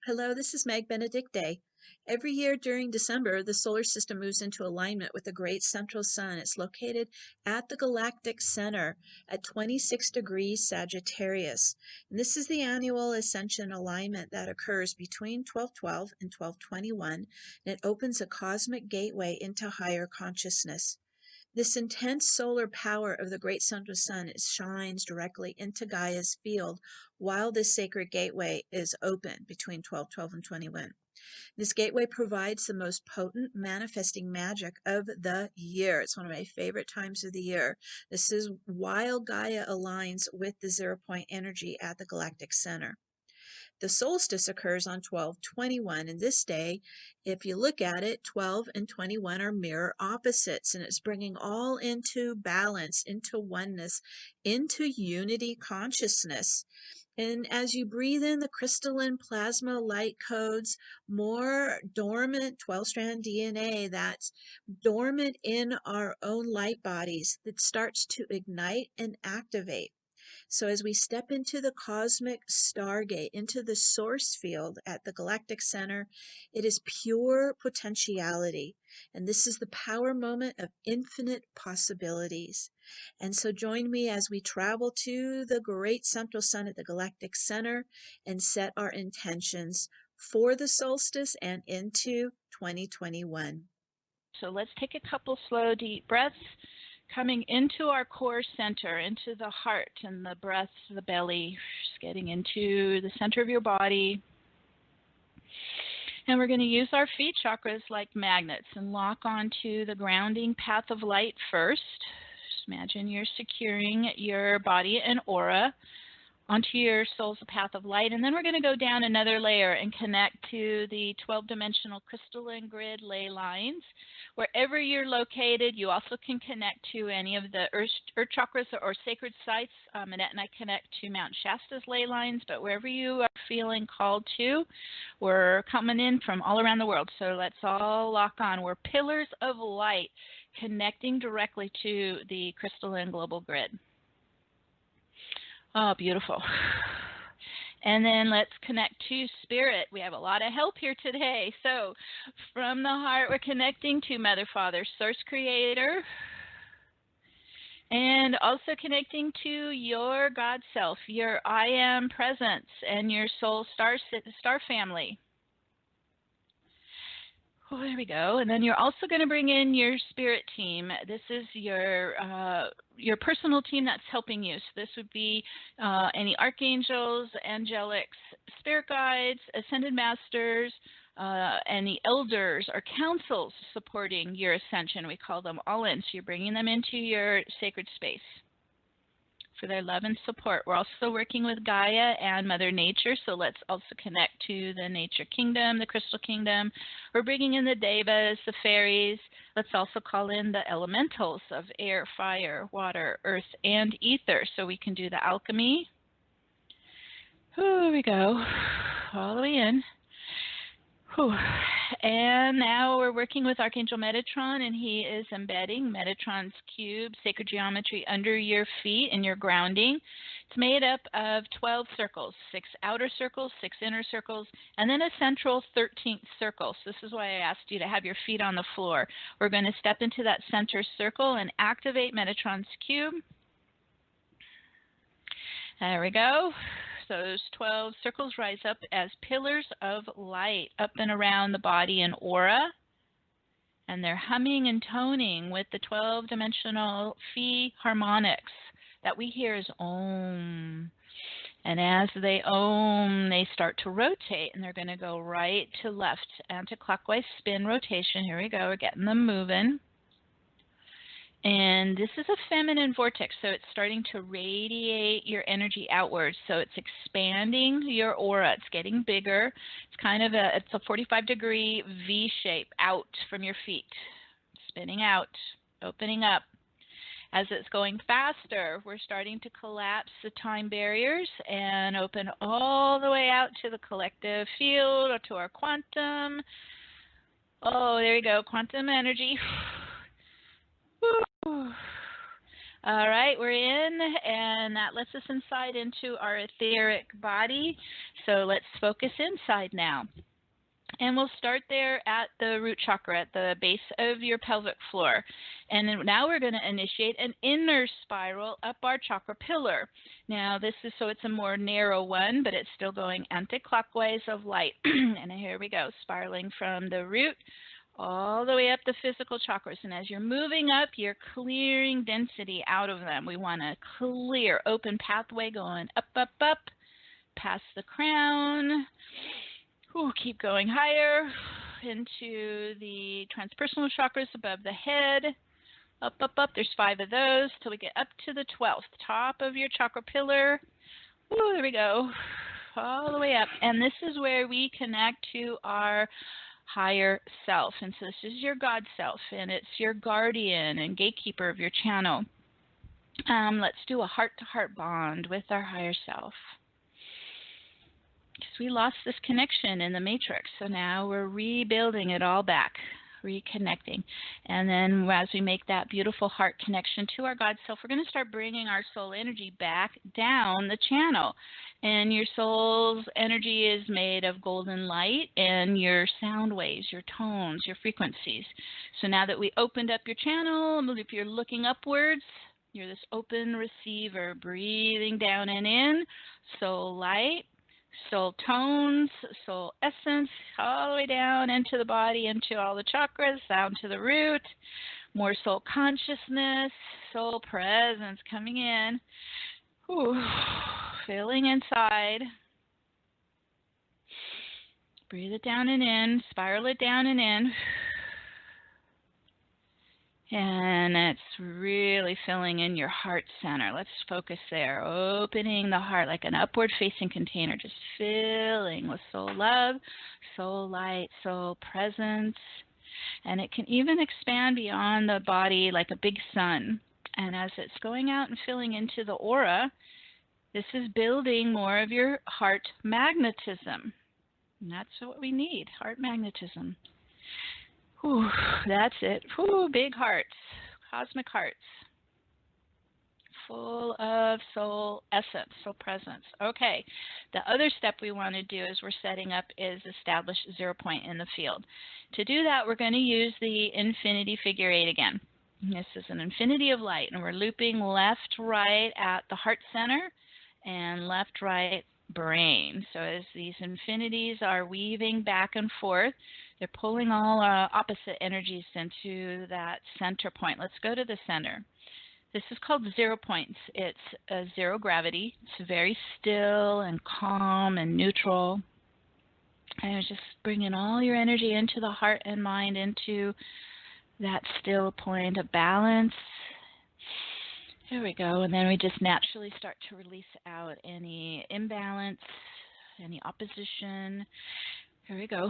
Hello, this is Meg Benedicte. Every year during December, the solar system moves into alignment with the great central sun. It's located at the Galactic Center at 26 degrees Sagittarius. And this is the annual Ascension alignment that occurs between 1212 and 1221, and it opens a cosmic gateway into higher consciousness. This intense solar power of the great central sun shines directly into Gaia's field while this sacred gateway is open between 1212 and 21. This gateway provides the most potent manifesting magic of the year. It's one of my favorite times of the year. This is while Gaia aligns with the 0 point energy at the Galactic Center. The solstice occurs on 12/21, and this day, if you look at it, 12 and 21 are mirror opposites, and it's bringing all into balance, into oneness, into unity consciousness. And as you breathe in the crystalline plasma light codes, more dormant 12-strand DNA that's dormant in our own light bodies, that starts to ignite and activate. So as we step into the cosmic stargate, into the source field at the Galactic Center, it is pure potentiality. And this is the power moment of infinite possibilities. And so join me as we travel to the great central sun at the Galactic Center and set our intentions for the solstice and into 2021. So let's take a couple slow, deep breaths. Coming into our core center, into the heart and the breath, the belly, just getting into the center of your body. And we're going to use our feet chakras like magnets and lock onto the grounding path of light first. Just imagine you're securing your body and aura onto your soul's path of light, and then we're going to go down another layer and connect to the 12-dimensional crystalline grid ley lines. Wherever you're located, you also can connect to any of the earth chakras or sacred sites. Annette and I connect to Mount Shasta's ley lines, but wherever you are feeling called to, we're coming in from all around the world. So let's all lock on. We're pillars of light connecting directly to the crystalline global grid. Oh, beautiful. And then let's connect to spirit. We have a lot of help here today. So from the heart, we're connecting to Mother, Father, Source Creator, and also connecting to your God self, your I Am presence, and your soul star family. Oh, there we go. And then you're also going to bring in your spirit team. This is your personal team that's helping you. So this would be any archangels, angelics, spirit guides, ascended masters, any elders or councils supporting your ascension. We call them all in. So you're bringing them into your sacred space for their love and support. We're also working with Gaia and Mother Nature, so let's also connect to the Nature Kingdom, the Crystal Kingdom. We're bringing in the Devas, the fairies. Let's also call in the elementals of air, fire, water, earth, and ether, so we can do the alchemy. Here we go, all the way in. Whew. And now we're working with Archangel Metatron, and he is embedding Metatron's cube, sacred geometry, under your feet and your grounding. It's made up of 12 circles, 6 outer circles, 6 inner circles, and then a central 13th circle. So this is why I asked you to have your feet on the floor. We're going to step into that center circle and activate Metatron's cube. There we go. So those 12 circles rise up as pillars of light up and around the body and aura. And they're humming and toning with the 12-dimensional phi harmonics that we hear as Om. And as they Om, they start to rotate, and they're going to go right to left, anti-clockwise spin rotation. Here we go. We're getting them moving. And this is a feminine vortex, so it's starting to radiate your energy outwards. So it's expanding your aura. It's getting bigger. It's kind of a 45-degree V shape out from your feet, spinning out, opening up. As it's going faster, we're starting to collapse the time barriers and open all the way out to the collective field or to our quantum. Oh, there you go, quantum energy. All right, we're in, and that lets us inside into our etheric body. So let's focus inside now. And we'll start there at the root chakra, at the base of your pelvic floor. And then now we're going to initiate an inner spiral up our chakra pillar. Now this is, so it's a more narrow one, but it's still going anti-clockwise of light. And here we go, spiraling from the root all the way up the physical chakras. And as you're moving up, you're clearing density out of them. We want a clear, open pathway going up, up, up, past the crown. Ooh, keep going higher into the transpersonal chakras above the head. Up, up, up. There's 5 of those till we get up to the 12th, top of your chakra pillar. Ooh, there we go. All the way up. And this is where we connect to our higher self. And so this is your God self, and it's your guardian and gatekeeper of your channel. Let's do a heart-to-heart bond with our higher self. Because we lost this connection in the matrix, so now we're rebuilding it all back, reconnecting. And then as we make that beautiful heart connection to our God self, we're going to start bringing our soul energy back down the channel. And your soul's energy is made of golden light and your sound waves, your tones, your frequencies. So now that we opened up your channel, if you're looking upwards, you're this open receiver, breathing down and in, soul light, soul tones, soul essence, all the way down into the body, into all the chakras, down to the root, more soul consciousness, soul presence coming in. Ooh, feeling inside. Breathe it down and in, spiral it down and in. And it's really filling in your heart center. Let's focus there. Opening the heart like an upward facing container, just filling with soul love, soul light, soul presence. And it can even expand beyond the body like a big sun. And as it's going out and filling into the aura, this is building more of your heart magnetism. And that's what we need, heart magnetism. Whew, that's it. Whew, big hearts, cosmic hearts, full of soul essence, soul presence. Okay, the other step we want to do as we're setting up is establish 0 point in the field. To do that, we're going to use the infinity figure 8 again. This is an infinity of light, and we're looping left, right at the heart center and left, right, brain. So as these infinities are weaving back and forth, they're pulling all opposite energies into that center point. Let's go to the center. This is called 0 points. It's a 0 gravity. It's very still and calm and neutral. And it's just bringing all your energy into the heart and mind, into that still point of balance. Here we go. And then we just naturally start to release out any imbalance, any opposition. Here we go.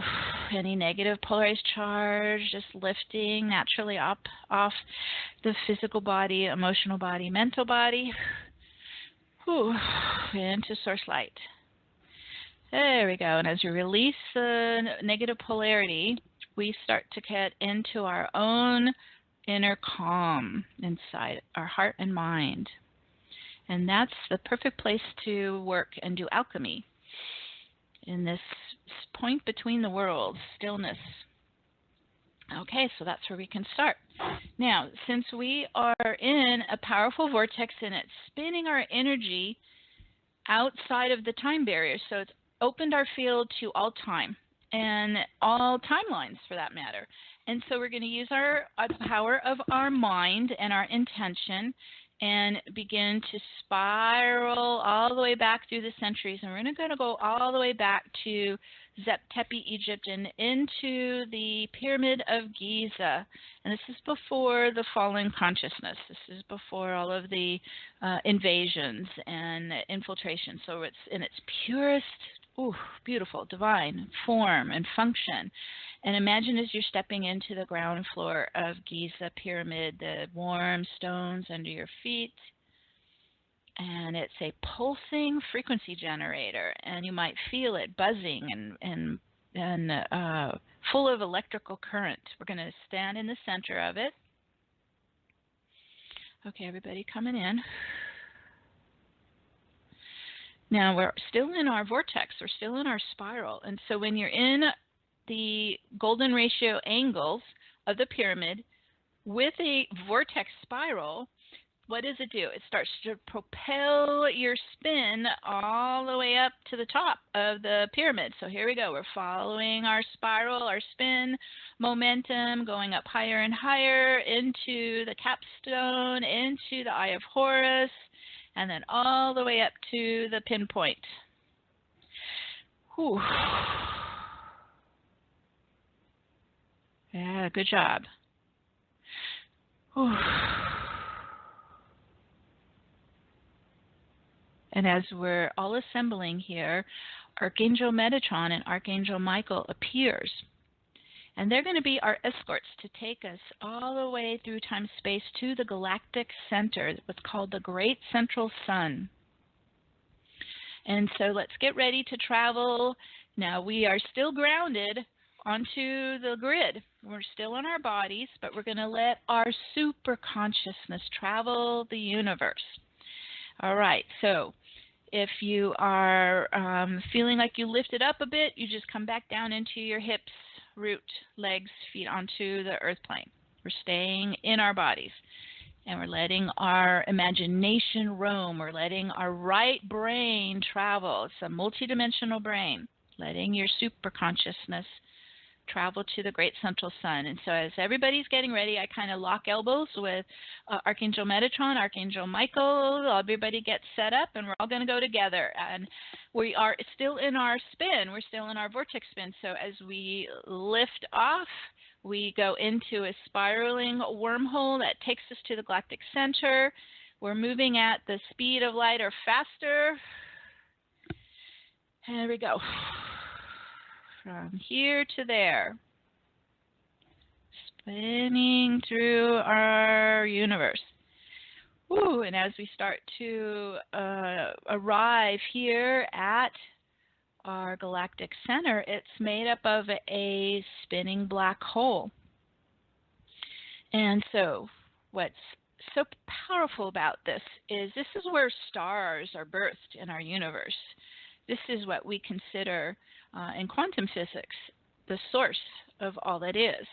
Any negative polarized charge, just lifting naturally up off the physical body, emotional body, mental body. Whew. Into source light. There we go. And as we release the negative polarity, we start to get into our own inner calm inside our heart and mind. And that's the perfect place to work and do alchemy, in this point between the worlds, stillness. Okay, so that's where we can start. Now, since we are in a powerful vortex and it's spinning our energy outside of the time barrier, so it's opened our field to all time and all timelines for that matter. And so we're going to use our power of our mind and our intention and begin to spiral all the way back through the centuries. And we're going to go all the way back to Tepe, Egypt, and into the Pyramid of Giza. And this is before the fallen consciousness. This is before all of the invasions and infiltration. So it's in its purest, beautiful, divine form and function. And imagine as you're stepping into the ground floor of Giza Pyramid, the warm stones under your feet. And it's a pulsing frequency generator. And you might feel it buzzing and full of electrical current. We're going to stand in the center of it. Okay, everybody coming in. Now we're still in our vortex, we're still in our spiral. And so when you're in the golden ratio angles of the pyramid with a vortex spiral, what does it do? It starts to propel your spin all the way up to the top of the pyramid. So here we go. We're following our spiral, our spin momentum, going up higher and higher into the capstone, into the Eye of Horus, and then all the way up to the pinpoint. Whew. Yeah, good job. Whew. And as we're all assembling here, Archangel Metatron and Archangel Michael appears. And they're going to be our escorts to take us all the way through time-space to the Galactic Center, what's called the Great Central Sun. And so let's get ready to travel. Now we are still grounded onto the grid. We're still in our bodies, but we're going to let our super consciousness travel the universe. All right, so if you are feeling like you lifted up a bit, you just come back down into your hips, root, legs, feet onto the earth plane. We're staying in our bodies, and we're letting our imagination roam. We're letting our right brain travel. It's a multidimensional brain, letting your super consciousness travel to the Great Central Sun. And so as everybody's getting ready, I kind of lock elbows with Archangel Metatron, Archangel Michael. Everybody gets set up, and we're all going to go together. And we are still in our spin. We're still in our vortex spin. So as we lift off, we go into a spiraling wormhole that takes us to the Galactic Center. We're moving at the speed of light or faster. And there we go. From here to there, spinning through our universe. Ooh, and as we start to arrive here at our galactic center, it's made up of a spinning black hole. And so what's so powerful about this is where stars are birthed in our universe. This is what we consider in quantum physics the source of all that is.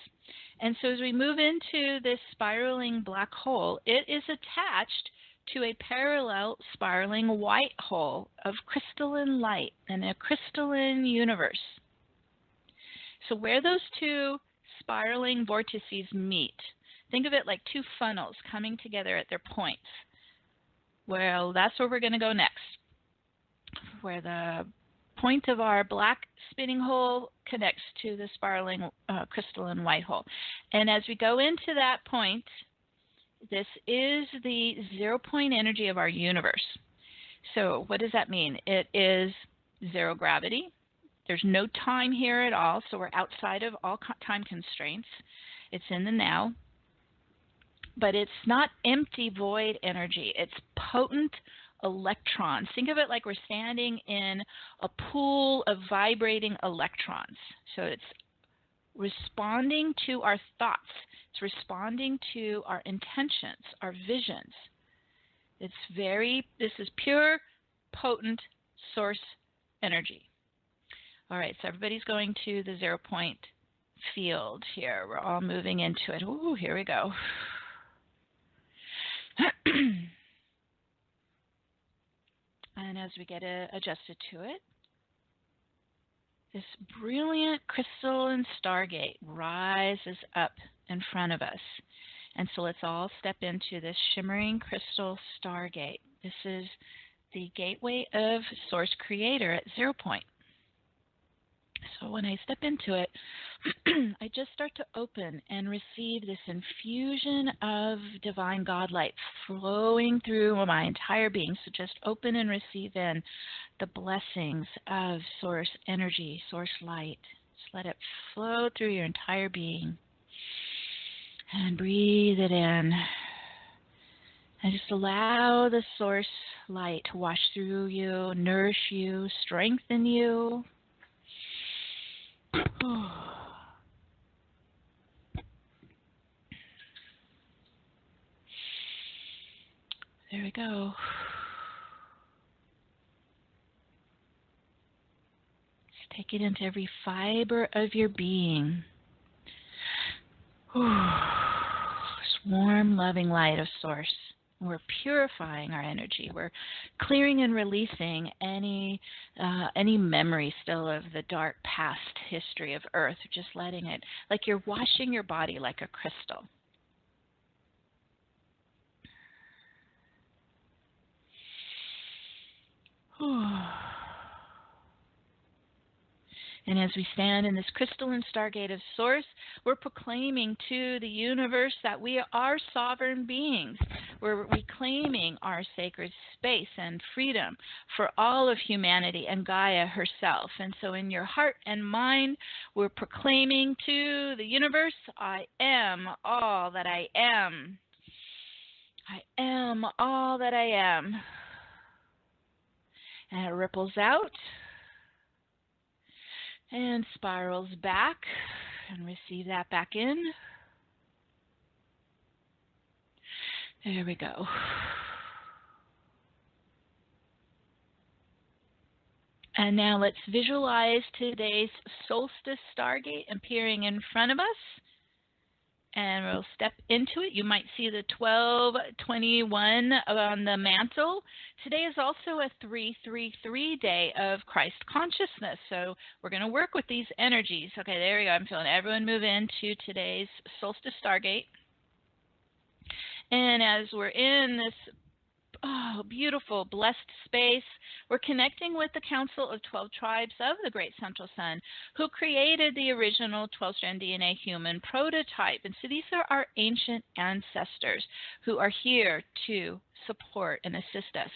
And so as we move into this spiraling black hole, it is attached to a parallel spiraling white hole of crystalline light and a crystalline universe. So where those two spiraling vortices meet, think of it like two funnels coming together at their points. Well, that's where we're going to go next, where the point of our black spinning hole connects to the spiraling crystalline white hole. And as we go into that point, this is the 0 point energy of our universe. So what does that mean? It is zero gravity. There's no time here at all, so we're outside of all time constraints. It's in the now. But it's not empty void energy. It's potent electrons. Think of it like we're standing in a pool of vibrating electrons. So it's responding to our thoughts. It's responding to our intentions, our visions. This is pure, potent source energy. All right, so everybody's going to the 0 point field here. We're all moving into it. Ooh, here we go. And as we get adjusted to it, this brilliant crystalline stargate rises up in front of us. And so let's all step into this shimmering crystal stargate. This is the gateway of Source Creator at 0 point. So when I step into it, I just start to open and receive this infusion of divine God light flowing through my entire being. So just open and receive in the blessings of source energy, source light. Just let it flow through your entire being. And breathe it in. And just allow the source light to wash through you, nourish you, strengthen you. we go. Just take it into every fiber of your being. This warm, loving light of Source. We're purifying our energy. We're clearing and releasing any memory still of the dark past history of Earth. Just letting it, like you're washing your body like a crystal. And as we stand in this crystalline stargate of Source, we're proclaiming to the universe that we are sovereign beings. We're reclaiming our sacred space and freedom for all of humanity and Gaia herself. And so in your heart and mind, we're proclaiming to the universe, I am all that I am. I am all that I am. And it ripples out and spirals back, and receive that back in. There we go. And now let's visualize today's Solstice stargate appearing in front of us. And we'll step into it. You might see the 1221 on the mantle. Today is also a 333 day of Christ consciousness. So we're going to work with these energies. Okay, there we go. I'm feeling everyone move into today's Solstice stargate. And as we're in this beautiful, blessed space, we're connecting with the Council of 12 Tribes of the Great Central Sun, who created the original 12-strand DNA human prototype. And so these are our ancient ancestors who are here to support and assist us.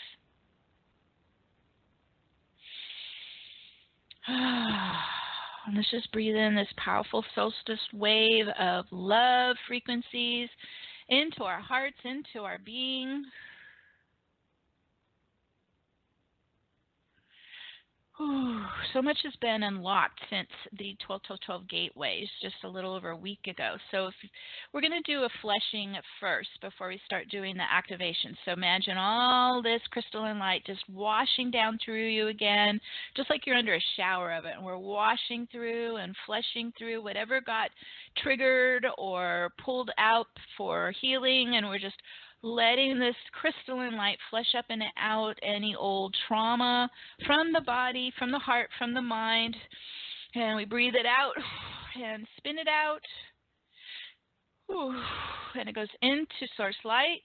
And let's just breathe in this powerful solstice wave of love frequencies into our hearts, into our being. So much has been unlocked since the 12-12-12 gateways just a little over a week ago. So we're going to do a fleshing first before we start doing the activation. So imagine all this crystalline light just washing down through you again, just like you're under a shower of it. And we're washing through and fleshing through whatever got triggered or pulled out for healing, and we're just letting this crystalline light flush up and out any old trauma from the body, from the heart, from the mind. And we breathe it out and spin it out. And it goes into Source light.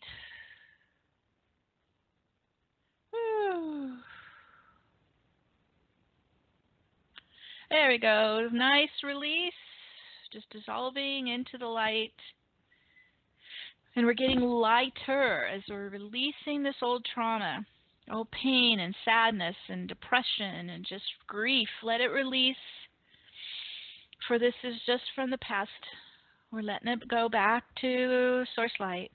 There we go. Nice release. Just dissolving into the light. And we're getting lighter as we're releasing this old trauma, old pain and sadness and depression and just grief. Let it release, for this is just from the past. We're letting it go back to Source light.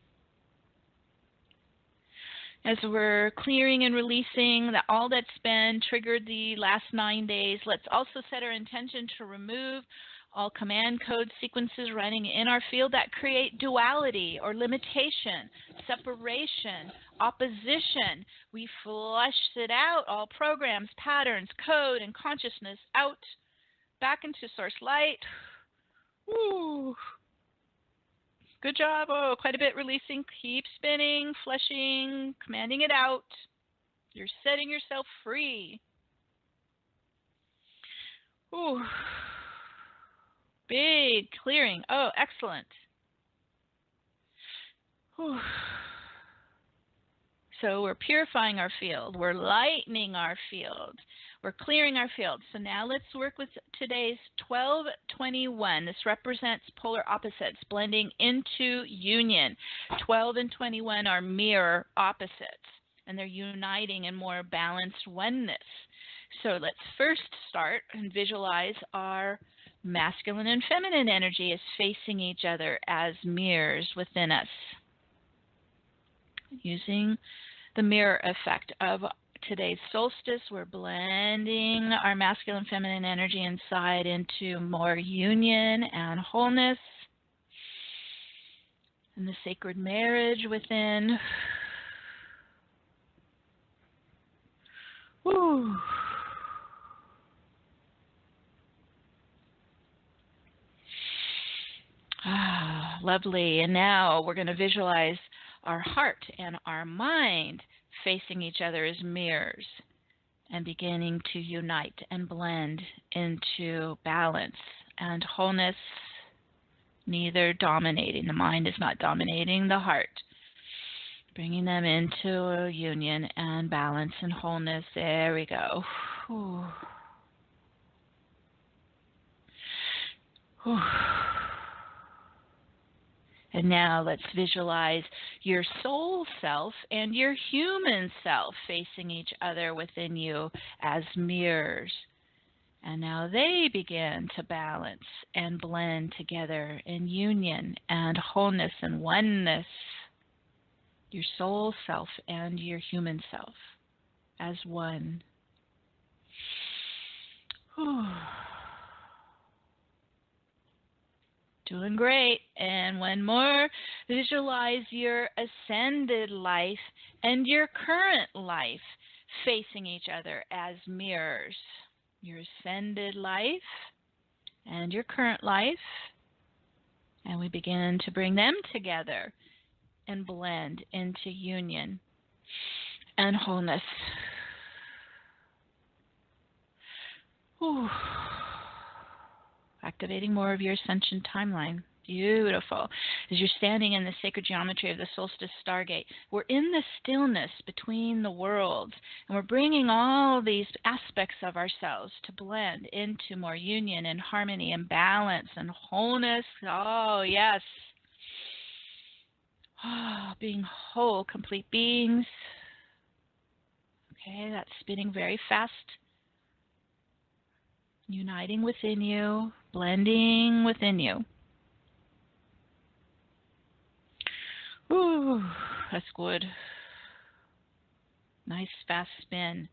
As we're clearing and releasing all that's been triggered the last 9 days, let's also set our intention to remove all command code sequences running in our field that create duality or limitation, separation, opposition. We flush it out, all programs, patterns, code, and consciousness out, back into Source light. Woo. Good job. Oh, quite a bit releasing. Keep spinning, flushing, commanding it out. You're setting yourself free. Ooh. Big clearing. Oh, excellent. Whew. So we're purifying our field. We're lightening our field. We're clearing our field. So now let's work with today's 1221. This represents polar opposites blending into union. 12 and 21 are mirror opposites, and they're uniting in more balanced oneness. So let's first start and visualize our masculine and feminine energy is facing each other as mirrors within us. Using the mirror effect of today's solstice, we're blending our masculine and feminine energy inside into more union and wholeness. And the sacred marriage within. Whew. Ah, lovely. And now we're going to visualize our heart and our mind facing each other as mirrors and beginning to unite and blend into balance and wholeness, neither dominating. The mind is not dominating the heart. Bringing them into a union and balance and wholeness. There we go. Whew. Whew. And now let's visualize your soul self and your human self facing each other within you as mirrors. And now they begin to balance and blend together in union and wholeness and oneness. Your soul self and your human self as one. Whew. Doing great. And one more. Visualize your ascended life and your current life facing each other as mirrors. Your ascended life and your current life. And we begin to bring them together and blend into union and wholeness. Whew. Activating more of your ascension timeline. Beautiful. As you're standing in the sacred geometry of the Solstice stargate, we're in the stillness between the worlds, and we're bringing all these aspects of ourselves to blend into more union and harmony and balance and wholeness. Oh, yes. Oh, being whole, complete beings. Okay, that's spinning very fast. Uniting within you, blending within you. Ooh, that's good. Nice fast spin.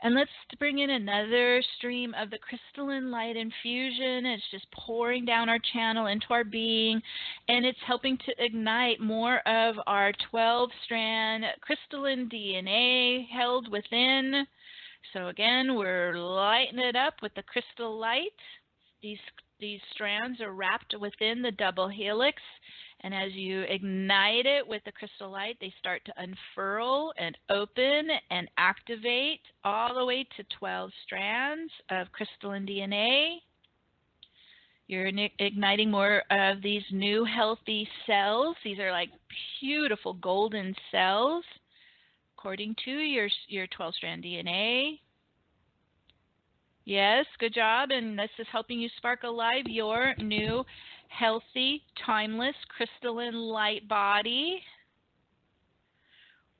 And let's bring in another stream of the crystalline light infusion. It's just pouring down our channel into our being, and it's helping to ignite more of our 12-strand crystalline DNA held within. So again, we're lighting it up with the crystal light. These strands are wrapped within the double helix, and as you ignite it with the crystal light, they start to unfurl and open and activate all the way to 12 strands of crystalline DNA. You're igniting more of these new healthy cells. These are like beautiful golden cells according to your 12-strand DNA. Yes, good job. And this is helping you spark alive your new, healthy, timeless, crystalline light body.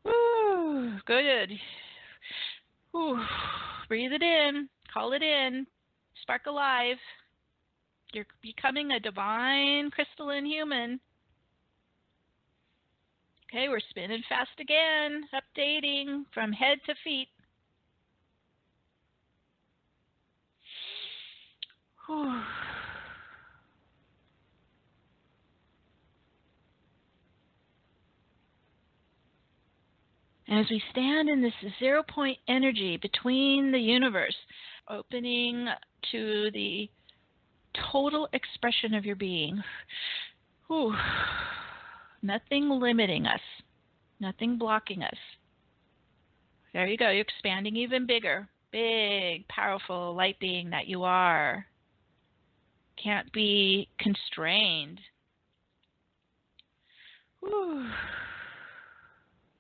Woo, good. Woo. Breathe it in. Call it in. Spark alive. You're becoming a divine, crystalline human. Okay, we're spinning fast again, updating from head to feet. Whew. And as we stand in this 0-point energy between the universe, opening to the total expression of your being, whew, nothing limiting us, nothing blocking us. There you go, you're expanding even bigger, big, powerful light being that you are. Can't be constrained. Whew.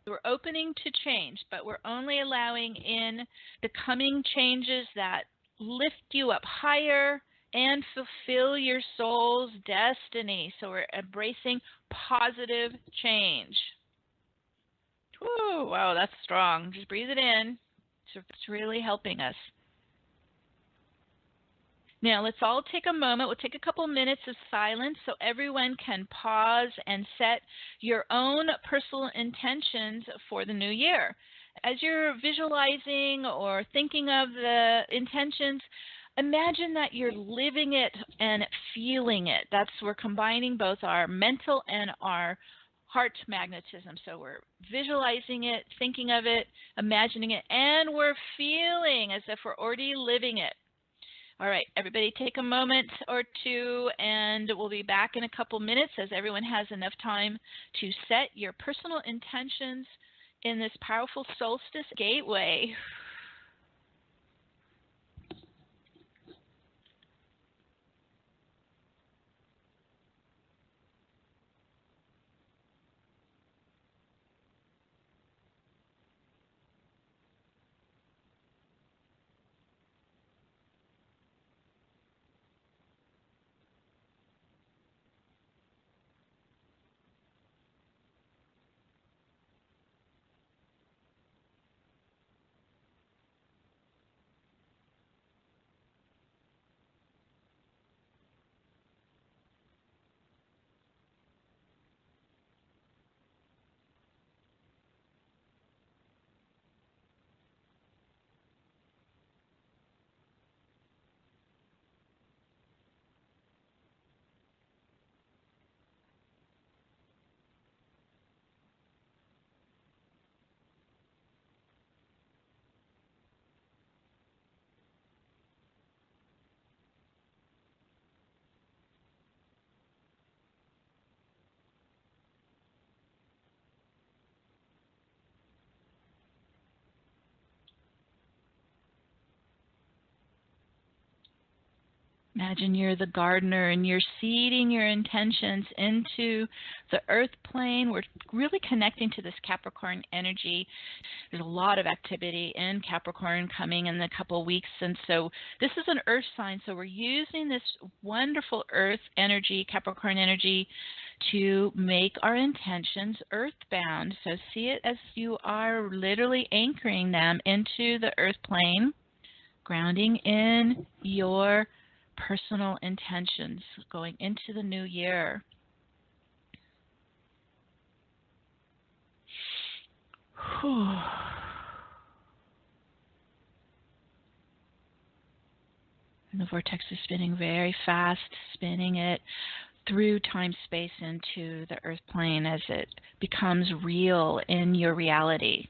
We're opening to change, but we're only allowing in the coming changes that lift you up higher and fulfill your soul's destiny. So we're embracing positive change. Woo, wow, that's strong. Just breathe it in. It's really helping us. Now, let's all take a moment. We'll take a couple minutes of silence so everyone can pause and set your own personal intentions for the new year. As you're visualizing or thinking of the intentions, imagine that you're living it and feeling it. We're combining both our mental and our heart magnetism. So we're visualizing it, thinking of it, imagining it, and we're feeling as if we're already living it. All right, everybody take a moment or two, and we'll be back in a couple minutes as everyone has enough time to set your personal intentions in this powerful solstice gateway. Imagine you're the gardener and you're seeding your intentions into the earth plane. We're really connecting to this Capricorn energy. There's a lot of activity in Capricorn coming in a couple weeks, and so this is an earth sign, so we're using this wonderful earth energy, Capricorn energy, to make our intentions earthbound. So see it as you are literally anchoring them into the earth plane, grounding in your personal intentions going into the new year. Whew. And the vortex is spinning very fast, spinning it through time-space into the earth plane as it becomes real in your reality.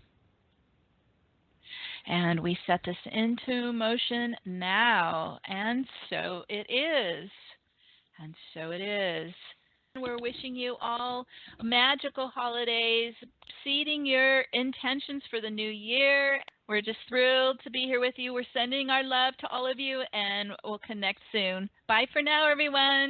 And we set this into motion now, and so it is. And so it is. We're wishing you all magical holidays, seeding your intentions for the new year. We're just thrilled to be here with you. We're sending our love to all of you, and we'll connect soon. Bye for now, everyone.